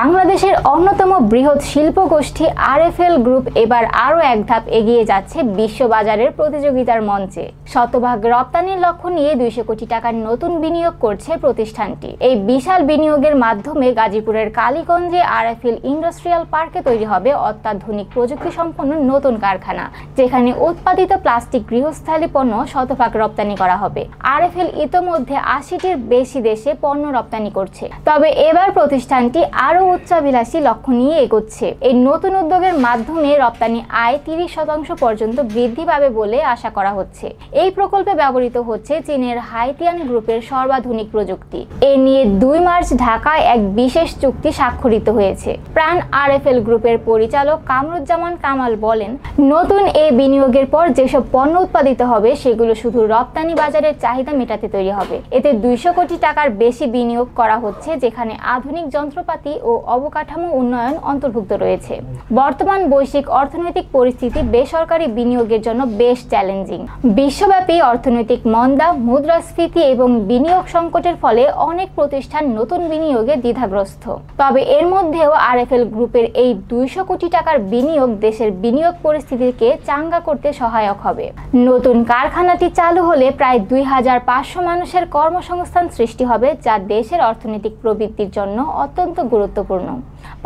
বাংলাদেশের অন্যতম বৃহৎ শিল্পগোষ্ঠী আরএফএল গ্রুপ এবার আরও এক ধাপ এগিয়ে যাচ্ছে বিশ্ববাজারের প্রতিযোগিতার মঞ্চে। শতভাগ রপ্তানির লক্ষ্য নিয়ে 200 কোটি টাকার নতুন বিনিয়োগ করছে প্রতিষ্ঠানটি। এই বিশাল বিনিয়োগের মাধ্যমে গাজীপুরের কালীগঞ্জে আরএফএল ইন্ডাস্ট্রিয়াল পার্কে তৈরি হবে অত্যাধুনিক প্রযুক্তি সম্পন্ন নতুন কারখানা, যেখানে উৎপাদিত প্লাস্টিক গৃহস্থালী পণ্য শতভাগ রপ্তানি করা হবে। আরএফএল ইতোমধ্যে 80টির বেশি দেশে পণ্য রপ্তানি করছে, তবে এবার প্রতিষ্ঠানটি আরও উচ্চাভিলাষী লক্ষ্য নিয়ে এগোচ্ছে। এই নতুন উদ্যোগের মাধ্যমে রপ্তানি আয় 30% পর্যন্ত বৃদ্ধি পাবে বলে আশা করা হচ্ছে। এই প্রকল্পে ব্যবহৃত হচ্ছে চীনের হাইতিয়ান গ্রুপের সর্বাধুনিক প্রযুক্তি। এ নিয়ে 2 মার্চ ঢাকায় এক বিশেষ চুক্তি স্বাক্ষরিত হয়েছে। প্রাণ আরএফএল গ্রুপের পরিচালক কামরুজ্জামান কামাল বলেন, নতুন এই বিনিয়োগের পর যেসব পণ্য উৎপাদিত হবে সেগুলো শুধু রপ্তানি বাজারের চাহিদা মেটাতে তৈরি হবে। এতে 200 কোটি টাকার বেশি বিনিয়োগ করা হচ্ছে, যেখানে আধুনিক যন্ত্রপাতি ও অবকাঠামো উন্নয়ন অন্তর্ভুক্ত রয়েছে। বর্তমান বৈশ্বিক অর্থনৈতিক পরিস্থিতি বেসরকারি বিনিয়োগের জন্য বেশ চ্যালেঞ্জিং। বিশ্বব্যাপী অর্থনৈতিক মন্দা, মুদ্রাস্ফীতি এবং বিনিয়োগ সংকটের ফলে অনেক প্রতিষ্ঠান নতুন বিনিয়োগে দ্বিধাগ্রস্ত। তবে এর মধ্যেও আরএফএল গ্রুপের এই 200 কোটি টাকার বিনিয়োগ দেশের বিনিয়োগ পরিস্থিতিকে চাঙ্গা করতে সহায়ক হবে। নতুন কারখানাটি চালু হলে প্রায় 2500 মানুষের কর্মসংস্থান সৃষ্টি হবে, যা দেশের অর্থনৈতিক প্রবৃদ্ধির জন্য অত্যন্ত গুরুত্বপূর্ণ।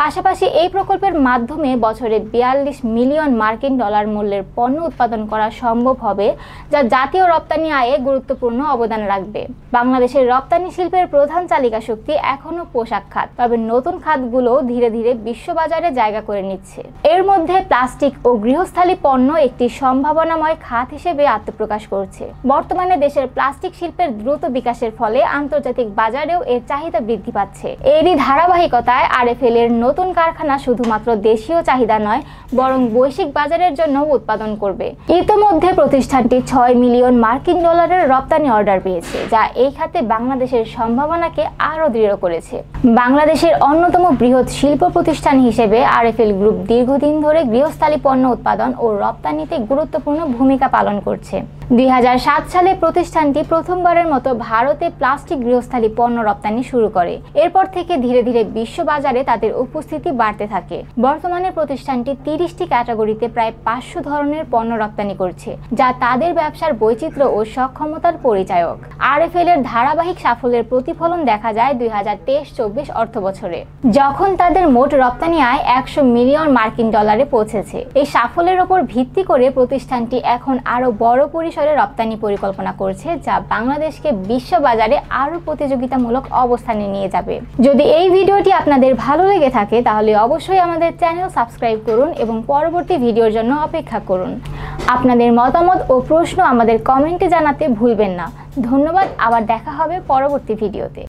পাশাপাশি এই প্রকল্পের মাধ্যমে বছরে 42 মিলিয়ন মার্কিন ডলার মূল্যের পণ্য উৎপাদন করা সম্ভব হবে, যা জাতীয় রপ্তানি আয়ে গুরুত্বপূর্ণ অবদান রাখবে। বাংলাদেশের রপ্তানি শিল্পের প্রধান চালিকা শক্তি এখনও পোশাক খাত, তবে নতুন খাতগুলো ধীরে ধীরে বিশ্ববাজারে জায়গা করে নিচ্ছে। এর মধ্যে প্লাস্টিক ও গৃহস্থালী পণ্য একটি সম্ভাবনাময় খাত হিসেবে আত্মপ্রকাশ করছে। বর্তমানে দেশের প্লাস্টিক শিল্পের দ্রুত বিকাশের ফলে আন্তর্জাতিক বাজারেও এর চাহিদা বৃদ্ধি পাচ্ছে। এরই ধারাবাহিকতায় আরএফএল এর নতুন কারখানা শুধুমাত্র দেশীয় চাহিদা নয়, বরং বৈশ্বিক বাজারের জন্য উৎপাদন করবে। ইতোমধ্যে প্রতিষ্ঠানটি 6 মিলিয়ন মার্কিন ডলারের রপ্তানি অর্ডার পেয়েছে, যা এই খাতে বাংলাদেশের সম্ভাবনাকে আরও দৃঢ় করেছে। বাংলাদেশের অন্যতম বৃহৎ শিল্প প্রতিষ্ঠান হিসেবে আরএফএল গ্রুপ দীর্ঘদিন ধরে গৃহস্থালী পণ্য উৎপাদন ও রপ্তানিতে গুরুত্বপূর্ণ ভূমিকা পালন করছে। 2007 সালে প্রতিষ্ঠানটি প্রথমবারের মতো ভারতে প্লাস্টিক গৃহস্থালী পণ্য রপ্তানি শুরু করে। এরপর থেকে ধীরে ধীরে বিশ্ববাজারে তাদের উপস্থিতি বাড়তে থাকে। বর্তমানে প্রতিষ্ঠানটি 30টি ক্যাটাগরিতে প্রায় 500 ধরনের পণ্য রপ্তানি করছে, যা তাদের ব্যবসার বৈচিত্র্য ও সক্ষমতার পরিচায়ক। আরএফএল এর ধারাবাহিক সাফল্যের প্রতিফলন দেখা যায় 2023-24 অর্থবছরে, যখন তাদের মোট রপ্তানি আয় 100 মিলিয়ন মার্কিন ডলারে পৌঁছেছে। এই সাফল্যের উপর ভিত্তি করে প্রতিষ্ঠানটি এখন আরও বড় পরিসরে রপ্তানি পরিকল্পনা করছে, যা বাংলাদেশকে বিশ্ববাজারে আরও প্রতিযোগিতামূলক অবস্থানে নিয়ে যাবে। যদি এই ভিডিওটি আপনাদের ভালো লেগে থাকে তাহলে অবশ্যই আমাদের চ্যানেল সাবস্ক্রাইব করুন এবং পরবর্তী ভিডিওর জন্য অপেক্ষা করুন। আপনাদের মতামত ও প্রশ্ন আমাদের কমেন্টে জানাতে ভুলবেন না। ধন্যবাদ, আবার দেখা হবে পরবর্তী ভিডিওতে।